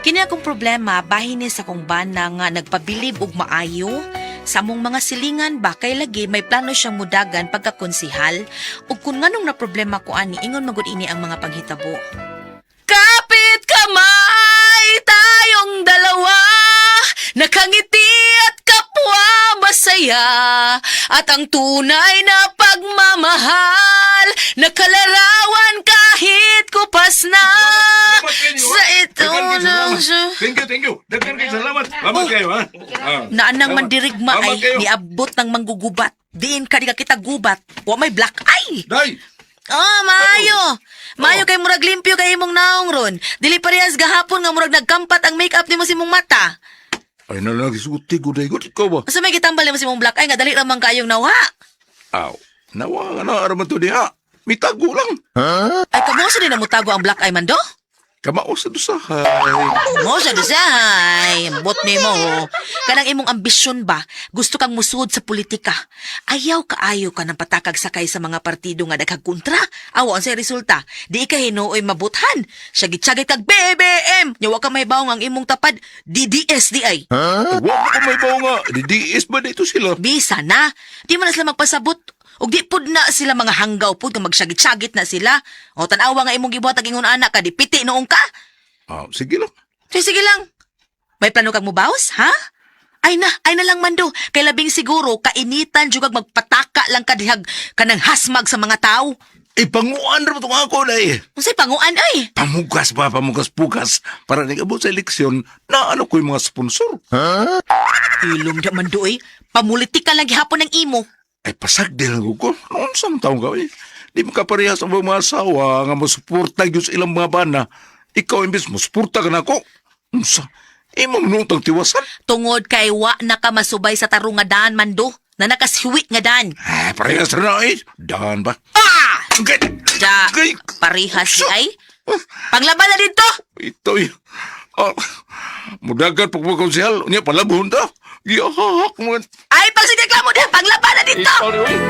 Kini akong problema bahin ni sa kong bana nga nagpabilib og maayo sa among mga silingan ba kay lagi may plano siyang mudagan pagkakonsihal ug kun nganong na problema ko ani ingon magud ini ang mga paghitabo. Kapit kamay tayong dalawa, nakangiti at kapwa masaya, at ang tunay na pagmamahal, nakalarawan kahit kupas na. Sa ito lang siya. Thank you. Daghan kayo salamat. Salamat kayo, ha? Naanang mandirigma Salamat ay kayo. niabot ng manggugubat. Diin ka di ka kita gubat. Wa may black eye. Day! Oh, maayo. Maayo kay murag limpyo kay imong naong ron. Dili parehas gahapon nga murag nagkampat ang makeup nimo sa imong mata. Ay, nalagisuti ko, day. Ikaw ba? Asa may gitambal nimo sa imong black eye nga dali ra man kayong nawa. Aw, nawa nga na, araman to diha. May tago lang. Ay kamo sa din na mutago ang black eye man do? Kamao sa dusahay. Mo sa desay, bot nimo. Kanang imong ambisyon ba, gusto kang musud sa politika. Ayaw kaayo ka ng patakag sakay sa mga partido nga daghagkontra. Awa ang say resulta, di ka hinuoy mabuthan. Syagit-syagit kag BBM. Nyawa ka may baong ang imong tapad, DDS di ay. Huwag ko may bawa nga. DDS ba dito sila? Bisa na. Di man na sila magpasabot. Ug di pud na sila mga hanggaw pud nga magsyagit-syagit na sila. O tanawa nga imong gibuhat ang ingon anak ka, di piti noong ka. Sige lang. Sige lang. May plano kang mubawas, ha? Ay na lang mando. Kay labing siguro, kainitan jugag magpataka lang kadihag kanang hasmag sa mga tao. Panguan rin itong ako, day. Unsay panguan ay? Pamugas-pugas. Para nag-abot sa eleksyon, na ano ko yung mga sponsor. Ilong da mando eh. Pamulitika lang gihapon ng imo. Ay, pasagdil lang ko. Noon sa taong ka, eh. Di mo kaparehas ang mga asawa nga masuporta yun sa ilang mga bana. Ikaw imbes mo, suporta ka na ako. Unsa? Imo minutang tiwasan? Tungod kay wa na ka masubay sa tarong nga daan mando. Na nakashiwit nga daan. Parehas na eh. Dahan ba? Ah! Gay! Ja, Gay! parihas si ay. Panglaban na dito! Ito eh. Mudagan pagpagkonsihal. Unya palabon ta. Giyahak mo. Ay, pagsideklamo na! Panglaban na dito! Ito rin.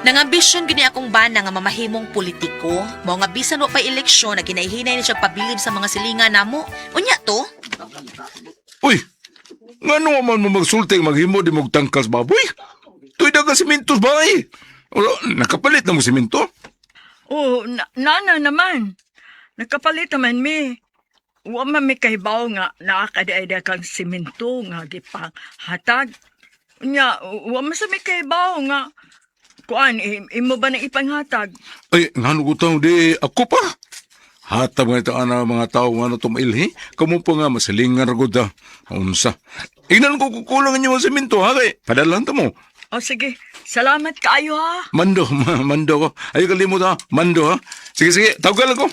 Nangambisyon gini akong bana nga mamahimong politiko, mao nga bisan wa pa eleksyon na kinaihinay ni siya pabilib sa mga silingan namo. Unya to? Uy! Nga naman mo magsulti maghimo di mo tangkas baboy? Tuy dagang simentos ba eh? Nakapalit na mo simento? Oo, nana naman. Nakapalit naman mi. Wa man mi kahibaw nga nakakadaida kang simento nga gipang hatag. Nya, wa man sa mi kahibaw nga kuan, imo ba na ipanghatag? Ay, nga nugutang di ako pa. Hatag nga ito mga tao nga na tumailhi. Kamu pa nga masalingan ragod ha. Unsa. Inan ko kukulangan niyo mga simento ha kay. Padalan ta mo. O sige, salamat kaayo ha. Mando ko. Ay kalimut ha. Mando ha. Sige, tawagan ko.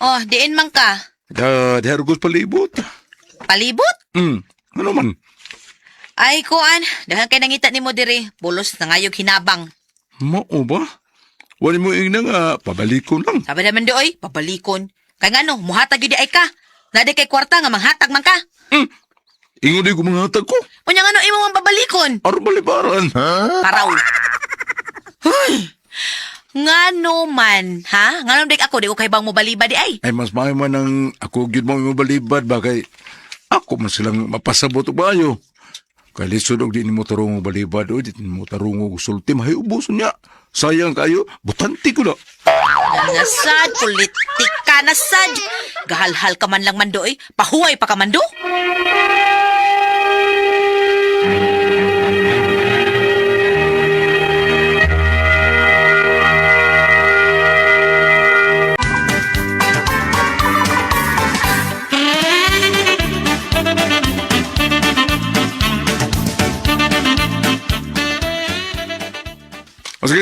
Oh, diin man ka. Di harugos palibot. Palibot? Ano man? Ay, kuan. Dahan kay nangita ni mo diri. Bulos na ngayog hinabang. Mao ba? Wala mo ina nga, pabalikon lang. Sabi naman di oy, pabalikon. Kay ngano, muhatag yun di ay ka. Nade kay kwarta nga manghatag man ka. Ingon di ko mga hatag ko. Unya ngano imo mang pabalikon. Aro balibaran. Paraw. Huy! Ngano man, ha? Ngano dik ako, di ko kay bang mo baliba di ay. Ay, mas maayo man ang ako gyud mo balibad ba kay ako man silang mapasabot og bayo. Kay lisod og di nimo tarong balibad o di nimo tarong og sulti mahay ubos niya. Sayang kayo, butanti ko na. Nasad, politika nasad. Gahalhal ka man lang mando eh. Pahuway pa ka mando.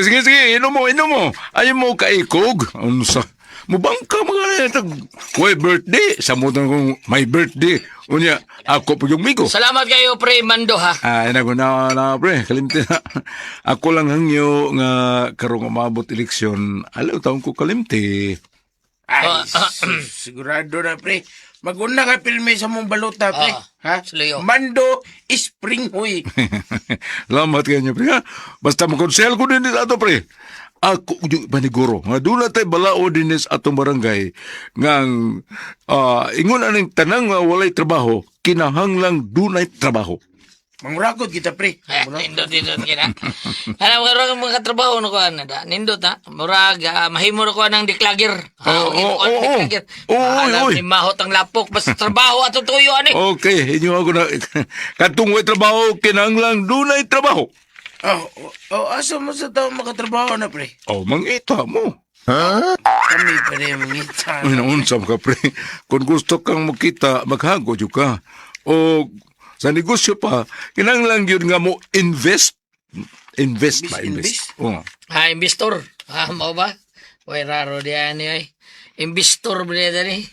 Sige, inom mo. Ayaw mo kaikog. Ano sa? Mubangka mga tag way birthday. Sa mo kong my birthday. Unya, ako po yung migo. Salamat kayo, pre, Mando, ha? Naku na, pre. Kalimti na. Ako lang hangyo nga karong umabot eleksyon. Alaw taon ko kalimti. Ay, sigurado na, pre. Maguna ka pilme sa mong baluta, pre. Ha? Sluyo. Mando Springhoy. Lamat kayo, pre, ha? Basta makonsel ko din sa ato, pre. Ako yung paniguro. Nga doon na tayo balao din sa atong barangay. Ngang, ingon aning tanang nga walay trabaho, kinahanglang dunay trabaho. Manguragod kita, pre. Nindot kina. Alam mo karon mga katrabaho no ko da. Nindot ha. Murag mahimo ko ng deklager. Alam Oy. ni mahot ang lapok basta trabaho ato tuyo ani. Okay, inyo ako na. Katong way trabaho, kinahanglang dunay trabaho. Asa mo sa tao makatrabaho na, pre? Mangita mo. Kami pa rin mangita. Ay, naunsam ka, pre. Kung gusto kang makita, maghago yun ka. O sa negosyo pa, kinahanglang yun nga mo invest. Invest ba? Invest. Oo. Investor. Mao ba? Way raro diyan ni ay. Investor ba diyan ni?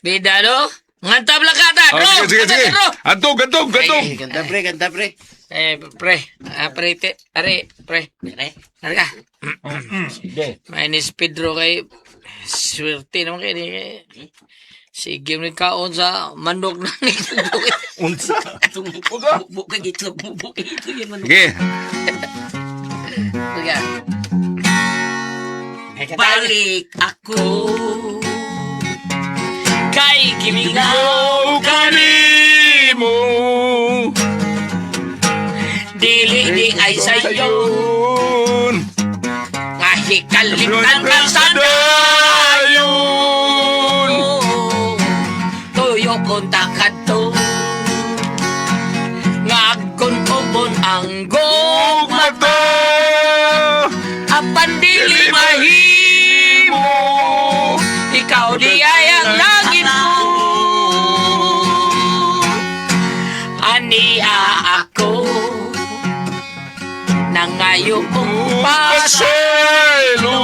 Bida no? Ngantab lang kata, bro. Sige. Antog. Kanta, pre. Are ka. Minus Pedro kay swerte naman kayo ni sige mo kaon sa mandok na ni Unsa? bukay ito yan manok. Sige. Balik ako kay gimingaw Ikaw kanimo. dili di ay sayo Sayon. ngahi kalimtan ka sa dayon. tuyo konta kadto ngagkon ubon ang gugma Mata. apan dili mahimo ikaw di ay ang langit mo ania ako nangayo kong Paselo.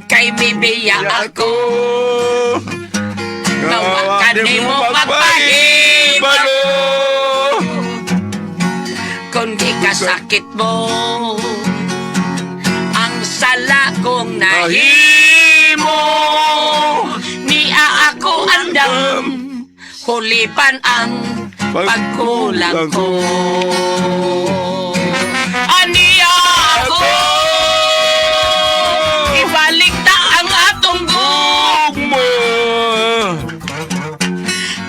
kay bibiya ako nawa ka di mo magpahibalo kung di kasakit mo ang sala kong nahimo niya ako andam hulipan ang pagkulang ko aniya ako ibalik ta ang atong Ugma.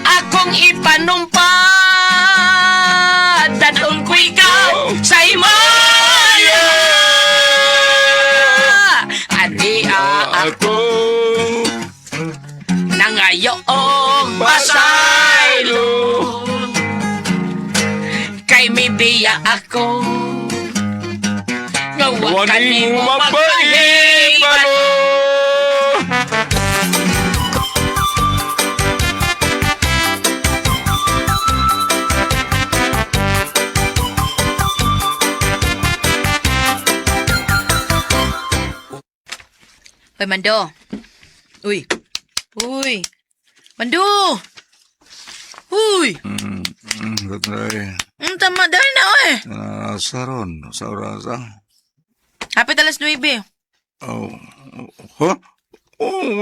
akong ipanumpa dadon ko ikaw sa Himaya aniya Ako. nangayoong pasaylo kay mibiya ako nga wa ka Wani nimo mo magpahibalo magpahibalo. Hoy, Mando. Uy. Mando! Uy! Gatray. Tama, dahil na, oy. Saron. Sa orasa. Hapit alas 9. Oh. Ha?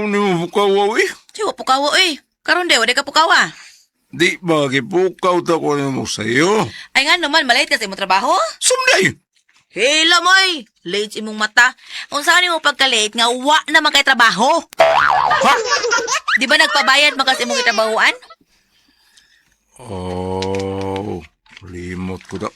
Ni mo pukawa, eh. Siwa, pukawa, oy. Karon de, wala ka pukawa. Di ba, kipukaw ta ko mo sa'yo. Ay nga naman, malait ka sa imong trabaho. Sumday! Hila moy, late sa imong mata. Kung saan mo pagka-late nga, wa na man kay trabaho. Ha? Di ba nagpabayad makas imong itrabahoan? Oh, limot ko da.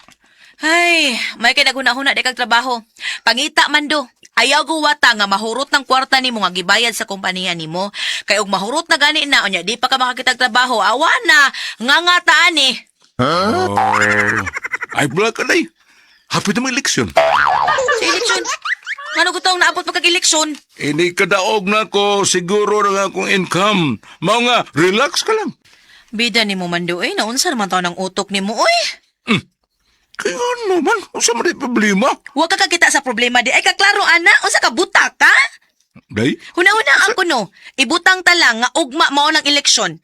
Ay, may kay naghuna-huna di kag trabaho. Pangita man do. Ayaw guwata nga mahurot ng kwarta nimo nga gibayad sa kompanya nimo. Kay og mahurot na gani na unya di pa ka makakitag trabaho. Awa na, ngangataan eh. Oh, ay black ka day. Hapit na may eleksyon. Sa eleksyon. Ano gutong naabot pagkag-eleksyon? Ini kadaog na ko, siguro na akong income. Mao nga, relax ka lang. Bida ni mo mando eh. Naunsa naman taon ang utok ni mo oy. Kaya ano man, usa man di problema. Huwag ka kakita sa problema di. Ay kaklaro ana, unsa ka buta ka? Day? Huna-huna ako no. Ibutang ta lang nga ugma mao ng eleksyon.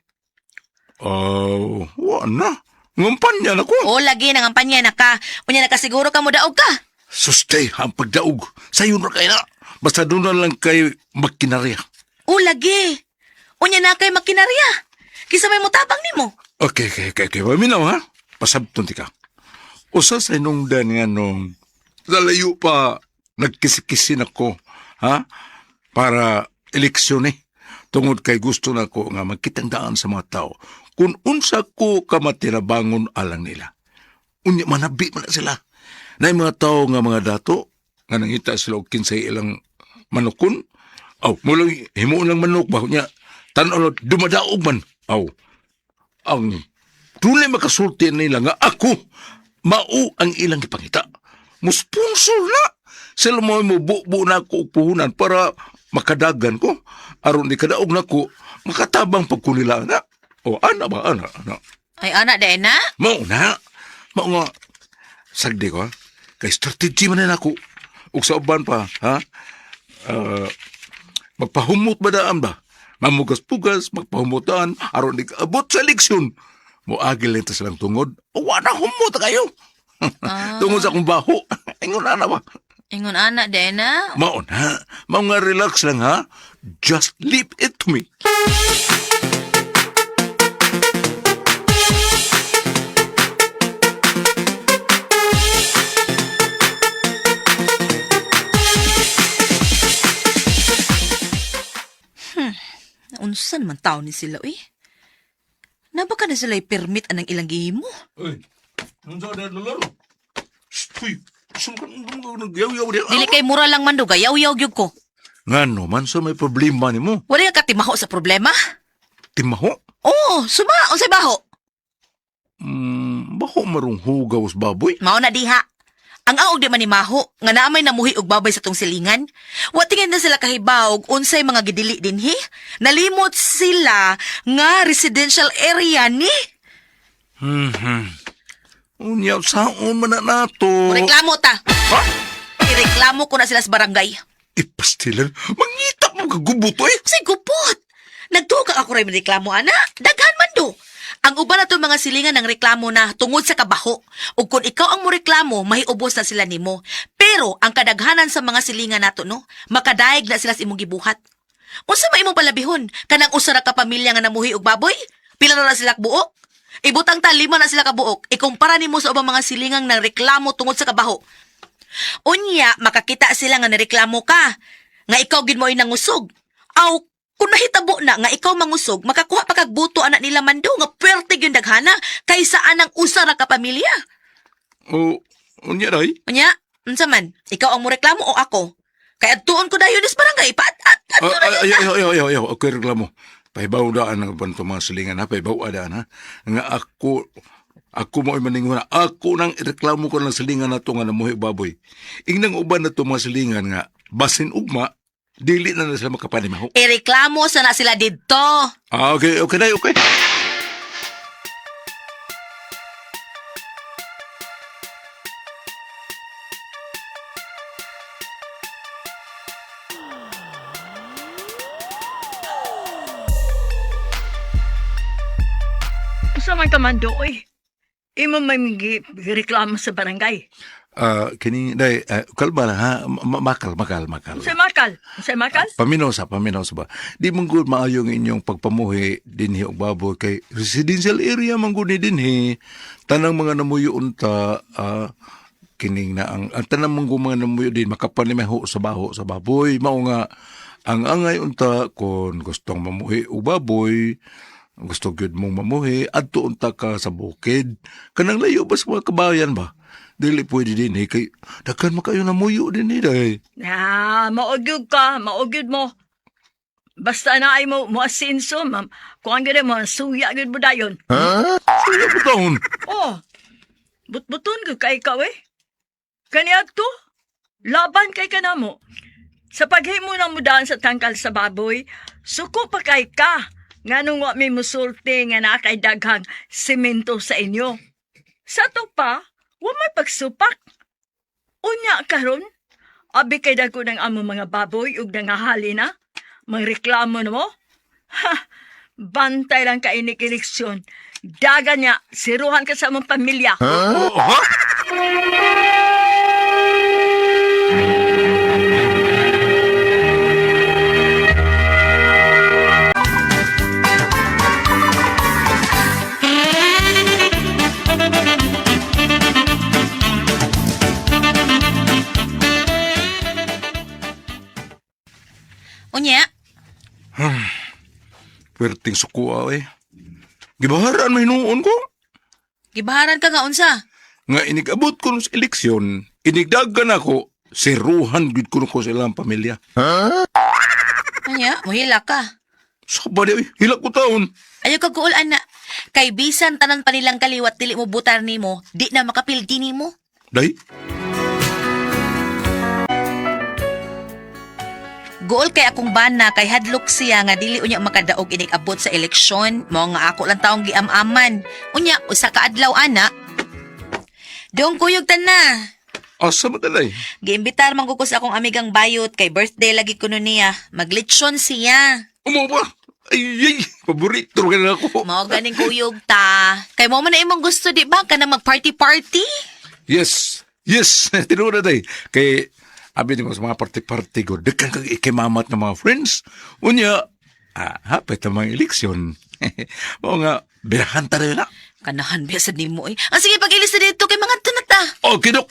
Oh, wa na. Ngampanya na ko. O lagi nang ampanya na ka. Unya nakasiguro ka mo daog ka. Sustay, ang pagdaog. Sayo na kayo na. Basta doon na lang kay makinarya. O lagi. Unya na kay makinarya. Kisa may mutabang nimo. Okay. Paminaw ha? Pasabton ti ka. Usa sa inungdan nga nung lalayo pa nagkisikisin ako, ha? Para eleksyon eh. Tungod kay gusto na ko nga magkitang daan sa mga tao. Kung unsa ko kamatirabangon alang nila. Unya manabi man na sila. Na yung mga tao nga mga dato, nga nangita sila og kinsay ilang manukon. Aw, mulang himo lang manok ba niya. Tan-ano dumadaog man. Aw. Ang tunay makasulti nila nga ako mao ang ilang gipangita. Musponsor na. Sila mo buo na ako og puhunan para makadagan ko. Aron di kadaog na ko, makatabang pagkunila na. O, ana. Ay anak de na. Mao nga, sagdi ko ha. Kay strategy man na ako. Ug sa uban pa, ha? Magpahumot ba daan ba? Mamugas-pugas, magpahumotan, aron di abot sa eleksyon. Muagil lang ta silang tungod. O, wala humot kayo. Tungod sa akong baho. Ingon na ba? Ingon anak de na. Mao na. Mao nga relax lang ha. Just leave it to me. Unsa naman tao ni sila eh. Nabaka na sila permit anang ilang gihimo. Uy, nunsa na lalo? Uy, sumkan mo nagyaw-yaw di. Dili kay mura lang man do gayaw-yaw gyud ko. Ngano man sa may problema nimo? Wala ka timaho sa problema? Timaho? Oo, suma unsay baho? Baho marong hugaw sa baboy. Mao na diha. Ang aog di man ni maho nga naamay namuhi og babay sa tong silingan. Wa tingin na sila kahibaw og unsay mga gidili dinhi. Nalimot sila nga residential area ni. Unya saon man na nato. Reklamo ta. Ha? Ireklamo ko na sila sa barangay. Ipastilan. Mangita mo kagubuto eh. Say gupot. Nagtuga ako rin reklamo ana. Daghan man do. Ang uban na mga silingan ng reklamo na tungod sa kabaho. Ug kung ikaw ang mo reklamo, mahiubos na sila nimo. Pero ang kadaghanan sa mga silingan nato no, makadaig na sila sa imong gibuhat. Unsa may imong palabihon? Kanang usa ra ka pamilya nga namuhi og baboy? Pila na sila buok? Ibutang ta 5 na sila ka buok. Ikumpara nimo sa ubang mga silingang nang reklamo tungod sa kabaho. Unya, makakita sila nga nareklamo ka. Nga ikaw gid mo nangusog. Aw, kung nahitabo na nga ikaw mangusog, makakuha pa kag buto anak nila mando nga pwerte gyud daghana kaysa anang usa ra ka pamilya. O, unya day? Unya, unsa man? Ikaw ang moreklamo o ako? Kay adtuon ko dayon sa barangay pa Ayaw. Okay, reklamo. Pahibaw daan ang banto mga silingan ha. Pahibaw daan ha. Nga ako mo imaningon na ako nang ireklamo ko ng silingan na ito nga namuhi baboy. Ingnang uban na ito mga silingan nga basin ugma, dili na sila makapanimaho. Ireklamo sa na sila didto. Okay, day, okay. Sa man kamando, oy. Imo may reklamo sa barangay. Kini, day, kalma lang ha. Makal. Sa makal. Paminaw sa ba. Di mong good maayo ang inyong pagpamuhi dinhi og baboy kay residential area man gud ni dinhi. Tanang mga namuyo unta kining na ang tanang mga namuyo din makapanimaho sa baboy. Mao nga ang angay unta kon gustong mamuhi og baboy, gusto gyud mong mamuhi adto unta ka sa bukid. Kanang layo ba sa mga kabayan ba? Dili pwede din kay daghan makayo na muyo din day. Maugyod ka, maugyod mo. Basta na ay mo asinso, ma'am. Kung ang gano'n mo, suya gud mo dayon. Ha? Suya mo taon? Oh, buton ko kay ikaw eh. Kaniag to, laban kay ka na mo. Sa paghimo ng mudaan sa tangkal sa baboy, suko pa kay ka. Nga nung may musulti nga na kay daghang semento sa inyo. Sa to pa, wa may pagsupak. Unya karon, abi kay dagko ng amo mga baboy ug nangahali na. Mangreklamo na mo? Ha! Bantay lang ka inik-eleksyon. Daga niya, siruhan ka sa mong pamilya. Ha? Perting sukuha eh. Gibaharan may noon ko. Gibaharan ka nga unsa? Nga inigabot ko sa eleksyon, inigdagan ako, siruhan gid ko sa ilang pamilya. Anya, mohila ka. Saba di, hilak ko taon. Ayaw ka guol, ana. Kay bisan tanan pa nilang kaliwat dili mo butar nimo, di na makapildi nimo. Day, Gool kay akong bana kay hadlok siya nga dili unya makadaog inig-abot sa eleksyon, mao nga ako lang taong giam-aman. Unya usa ka adlaw ana. Dong kuyog na. asa mo talay? Giimbitar man ko sa akong amigang bayot kay birthday lagi kuno niya. Maglitsyon siya. Umo ba? Ay, paborito ka na ako. Mao ganing kuyog ta. Kay mo man na imong gusto di ba kana mag-party-party? Yes, tinuro na day. Kay, abi mo sa mga party-party ko, dekan kag ikimamat ng mga friends. Unya, hapit ang mga eleksyon. Oo nga, binahan ta na. Kanahan biasa nimo eh. Ah, sige pag-ilis na dito kay mga tunata. Okay, Dok.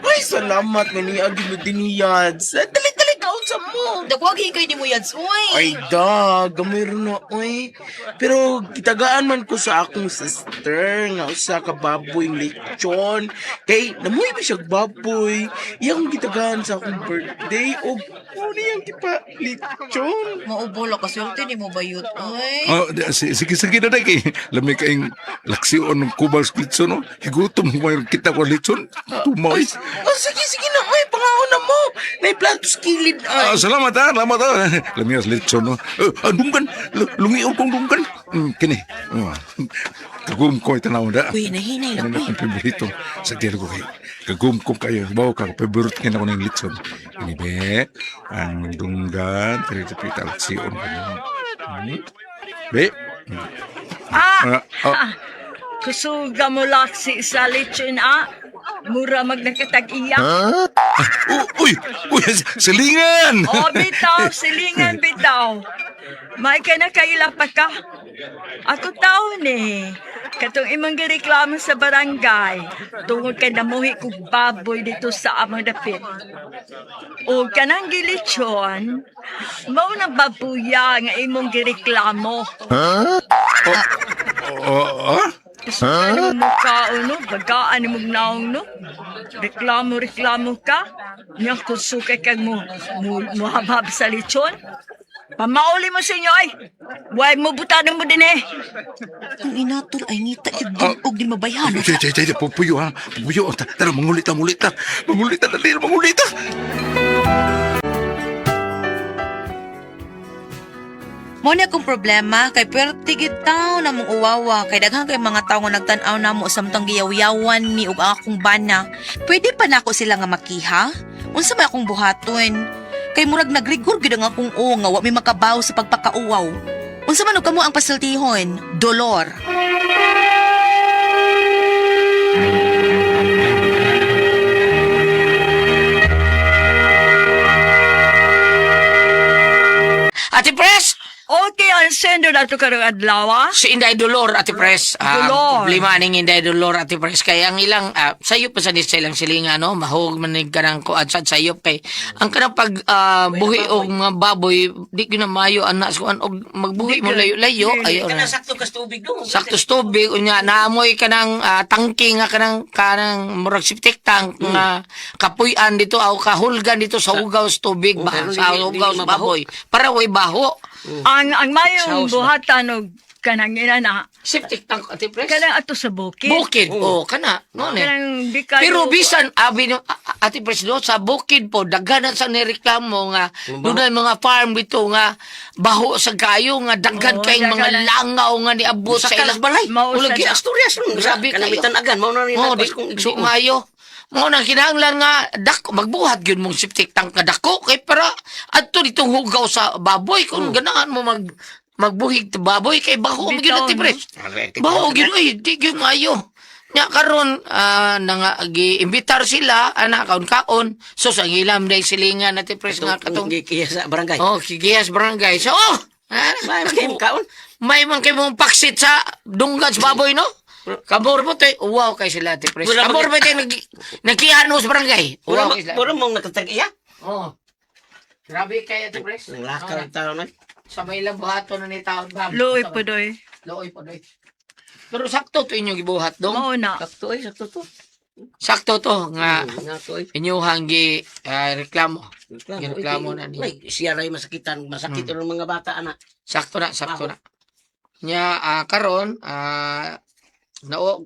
Ay, salamat nga ni Agi mo diniyad. Dali-dali kaon sa mo. Dagwagi kay nimo yads, uy. Ay, da, gamay rin na, oy. Pero, kitagaan man ko sa akong sister, nga usa ka baboy lechon. Kay, namuhi ba siya baboy? Iyang kitagaan sa akong birthday, o ano yung kipa lechon? Maubolo ka swerte nimo bayot, uy. Sige na day. Kay, lamig kayong laksiyon ng kubal sa litson, no? Higutom mo yung kita ko litson. Tumaw. Oh, sige na, oy, pangaon na mo. May platos kilid, ay. Salamat ha. Lamig sa litson, no? Dunggan. Lungiyon kong dunggan. Kini. Kagum ko itanaw na. Uy, nahinay lang, Ano na uy. ang paborito sa dialogo kayo. Kagum ko kayo. Bawa ka, paborito ka na ako ng litson. Ini be, ang dunggan, pinitapita laksiyon ka niyo. Be? Kusuga mo laksi sa lechon, Mura magnakatag-iya. Uy! Silingan! O, bitaw, silingan, bitaw. May ka na kaila pa ka. Ako taon eh. Katong imong gireklamo sa barangay, tungod kay namuhi kog baboy dito sa among dapit. O kanang gilitsyon, mao na babuya nga imong gireklamo. Gusto ka naman mo kaon, no? Bagaan mo naong, no? Reklamo ka? Nga kung sukay kag mo habhab sa lechon? Pamauli mo sa inyo, ay! Huwag mo butanan mo din eh! Ang inatol ay ngita og di mabayhan. Chay, pupuyo ha. Pupuyo. Tara, mangulita. Dali, mangulita. Mo na akong problema kay perti gitaw na mong uwawa kay daghan kay mga tawo nga nagtan-aw namo samtang giyaw-yawan mi ug akong bana. Pwede pa nako sila nga makiha? Unsa may akong buhaton? Kay murag nagrigor gid ang akong nga wa mi makabaw sa pagpakauwaw. Unsa man og kamo ang pasultihon? Dolor. Ate Pres! Okay, ang sendo na ito karong adlaw, Si Inday Dolor, Ate Pres. Dolor. Ang problema ning Inday Dolor, Ate Pres. Kaya ang ilang, sayop pa sa ilang silinga, no? Mahog manig ka ng kuadsad sayop kay. Ang kanang pag buhi o mga baboy, di ko na mayo, anak, so, magbuhi mo layo-layo. Ayun. Sakto kas tubig do. Sakto tubig, unya, naamoy ka ng tangke nga kanang murag septic tank nga kapuyan dito, o kahulgan dito sa ugaw sa tubig, ba? pero Sa di ugaw sa mabaho. baboy. Para way baho. Ang mayong buhatan og kanang ina na, Septic tank, Ate Pres. kanang ato sa bukid. Bukid, kana. No, ne. Kanang di kayo... Pero bisan abi no Ate Presdo sa bukid po daghanan sa nireklamo nga dunay mga farm dito nga baho sa kayo nga daghan Oo, kayong mga daghanan. langaw nga niabot sa ilang balay. Mao Ulagi sa- Asturias no. Grabe Kanamitan agan mao na ni Oh, napas kung so mayo. Mo nang kinahanglan nga dako magbuhat gyud mong septic tank nga dako kay para adto ditong hugaw sa baboy kung ganahan mo magbuhig ta baboy kay baho mo gyud Bitaw, Ate Pres. Baho gyud ay di gyud mayo. Nya karon nga giimbitar sila ana kaon-kaon so sa ilam day silingan Ate Pres nga katong gikiya sa barangay. oh kigiyas barangay so May kaon. may man kay mong paksit sa dunggan sa baboy no Kabor mo tayo, uwaw kay sila, Ate Pres. Wala Kabor mo tayo, nagkihan mo sa barangay. Uwaw kay sila. Pura mong nakatag-iya. Oo. Grabe kay Ate Pres. Nang lakar ang tao na. Sa may lang buhato na ni taon, Bam. Luoy po doy. Looy po, doy. Pero sakto to inyong gibuhat, dong. Mao na. Sakto ay, sakto to. Sakto to, nga Nga to ay. inyuhang reklamo. Reklamo na niya. Ay, siya ray masakitan. Masakit ng mga bata, anak. Sakto na, sakto na. Nya, karon,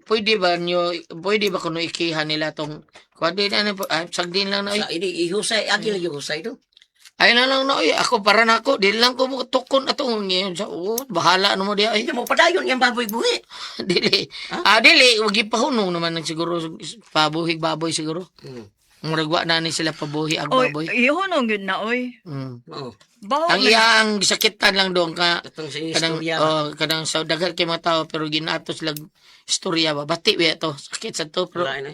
pwede ba kuno ikihan nila tong, kuwadi na, sagdin lang na, Sa ini, ihusay. Agi lang yung husay do. ay na lang na, ako para na ako, di lang ko mo tukon atong ngayon sa, bahala ano mo di, ay, Hindi mo padayon yung baboy buhi. dili. Dili, wag ipahunong naman ng siguro, pabuhig baboy siguro. Muragwa na ni sila pabuhi ang Oy, baboy. ihunong yun na oy. Oo. Bawo Ang na. iyang sakitan lang doon ka, Itong sa kanang istorya. kanang sa dagat kay mga tao pero ginatos lang istorya ba bati ba to sakit sa to pero Wala na.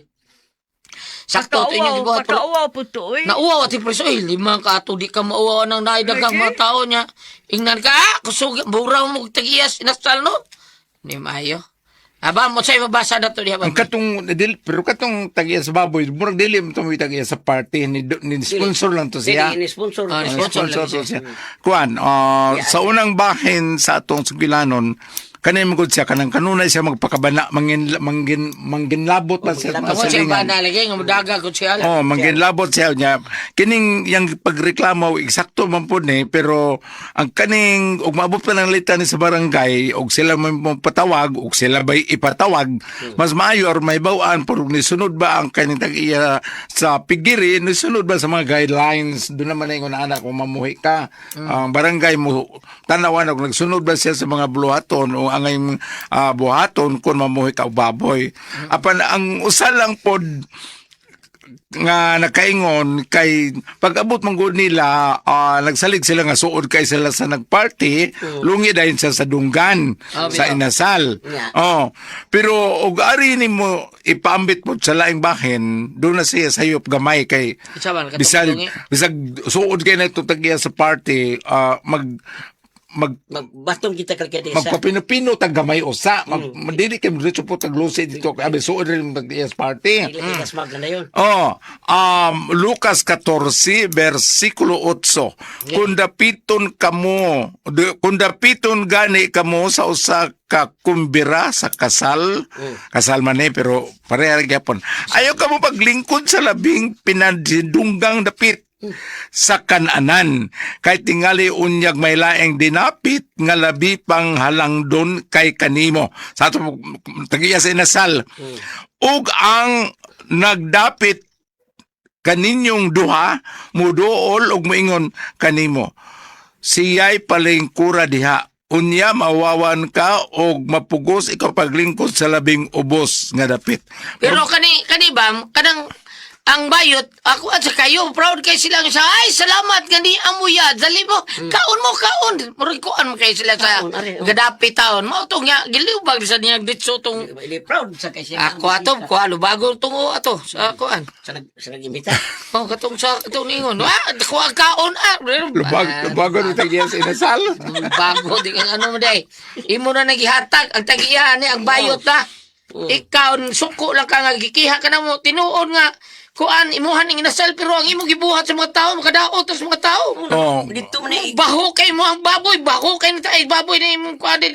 sakto to inyong gibuhat pero Pakauwaw po to oy. nauwaw ati preso lima ka ato di ka mauwaw nang naidagang Okay. mga tao niya ingnan ka kusog buraw mo tagiyas inastal no ni maayo aba mo say mabasa na to diha ba Ang katong pero katong tagiya sa baboy, murag dili mo tumuy tagiya sa party ni sponsor lang to siya. Sige, ini-sponsor. Ah, Ang sponsor sponsor lang to siya. siya. Kuan, sa unang bahin sa atong sugilanon, kanin mo gud siya kanang kanunay siya magpakabana manginlabot pa siya Amo siya ba masalingan. na lagi nga mudaga ko siya Oh, manginlabot siya niya. Kining yang pagreklamo eksakto man pud ni pero ang kaning ug maabot pa ng litan ni sa barangay ug sila may patawag ug sila bay ipatawag mas maayo or may bawaan pero ni sunod ba ang kaning tag-iya sa pigiri ni sunod ba sa mga guidelines do naman ingon anak kung mamuhi ka ang barangay mo tanawan og nagsunod ba siya sa mga buluhaton o angay buhaton kung mamuhi ka og baboy apan ang usa lang pod nga nakaingon kay pag-abot man gud nila nagsalig sila nga suod kay sila sa nagparty lungi dayon siya sa dunggan sa inasal pero og ari nimo ipaambit mo sa laing bahin do na siya sayop gamay kay Isa ba bisag nakatulungi? bisag suod kay na tagiya sa party Magbatong kita kalkete sa. magpapino-pino tag gamay usa dili kay diretso po tag lusid dito kay abi suod rin tagiya sa party. Hindi ka smagla na yun. Lucas 14 versikulo 8. Kung dapiton gani kamo sa usa ka kumbira sa kasal, kasal man pero pareha gyapon. Ayaw kamo paglingkod sa labing pinadunggang dapit sa kananan kay tingali unyag may laeng dinapit nga labi pang halangdon kay kanimo sa ato tagiya sa inasal ug ang nagdapit kaninyong duha muduol ug moingon kanimo siya'y palingkura diha unya mawawan ka og mapugos ikaw paglingkod sa labing ubos nga dapit Pero kani ba kanang ang bayot ako at sa kayo proud kay sila sa ay salamat gani amuya dali mo kaon murag kuan mo kay sila sa Kaon, are, oh. gadapi taon mo to nga giliwbag sa niya ditso tong Hindi proud sa kay siya. ako ato ko bago tungo ato sa kuan Sa nag-imbita. katong sa katong ningon ko ang kaon lubago ng tagiya sa inasal bago di ka ano mo day imo na nagihatag ang tagiya ni ang bayot na ikaw suko lang ka nga gikiha ka na mo tinuod nga kuan imuhan ning inasal pero ang imo gibuhat sa mga tao makadaot sa mga tao Dito man eh. baho kay mo ang baboy baho kay na tayo baboy na imong kuan di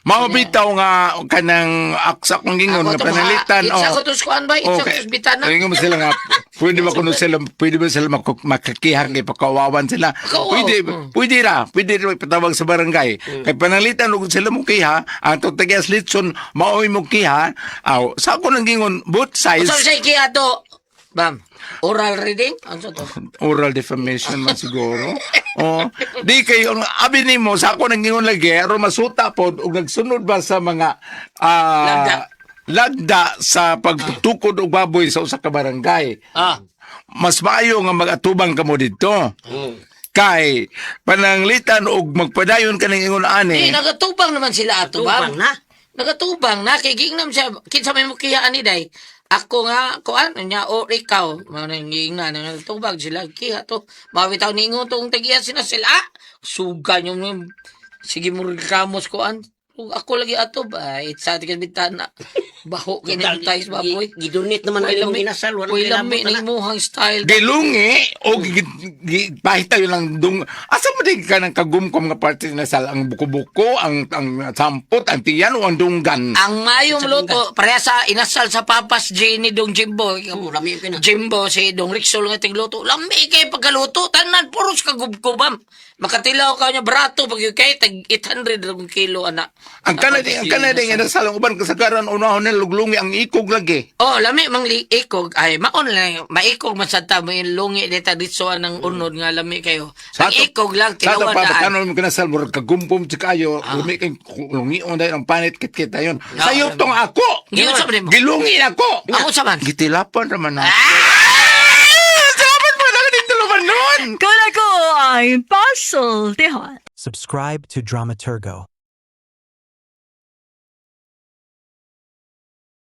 Mabitaw nga kanang aksa kong gingon nga panalitan Itsa ko to kuan ba itsa ko Okay. bitana Ay mo sila nga pwede ba kuno sila pwede ba sila makakihang kay pakawawan sila pwede ra ipatawag sa barangay kay panalitan ug sila mo kiha ang tagias litson maoy mo kiha aw sa ko nang gingon both sides so say kiya to bam oral reading ano to oral defamation man siguro di kayo ang abi nimo sa ako nang gingon lagi aron masuta pod ug nagsunod ba sa mga lagda sa pagtukod og baboy sa usa ka barangay mas maayo nga magatubang kamo didto kay pananglitan og magpadayon ka ng ingon ani nagatubang naman sila ato Tubang bam na. nagatubang na kay gingnam siya kinsa may mukiyaan ni day ako nga kuan nya o ikaw maningina nagatubang sila kiha to mawitaw ningon tong tagiya sila suga nyo sige mo ramos kuan Kung ako lagi ato ba, sa ating bintana. Baho kini tayo sa baboy. Gidunit naman Way kayo mong lami- inasal. Wala way may lami labot na na. imuhang style. Gilungi o pahit tayo lang dung. Asa mo din ka ng kagumkom nga parte na sal ang buko-buko, ang sampot, ang tiyan o ang dunggan. Ang mayong luto, pareha sa inasal sa Papas J ni Dong Jimbo. Oo, lami yung pina. Jimbo, si Dong Rixol nga ting luto. Lami kay pagkaluto, tanan, puros kagubkubam. Makatilaw ka niya barato, pag yung kay, tag 800 ang kilo, anak. Ang kanadi nga nasal ang uban kasagaran unahon nila luglungi ang ikog lagi. Oh, lami mang ikog, ay, maon lang, maikog masata mo yung lungi, dita ditsoan ng unod nga lami kayo. Ang ikog lang, Sa ato tinawan pa, daan. kanon mo kinasal, murag kagumpom si kayo, lumi kay lungion dahil ang panit kit-kit ayon. Sayo tong ako! Gilun sa man mo? Gilungi ako! Ako sa man? Gitilapan naman ako. Ah! Sabat mo lang din tuluman nun! Kung ako ay puzzle, tihon. Subscribe to Dramaturgo.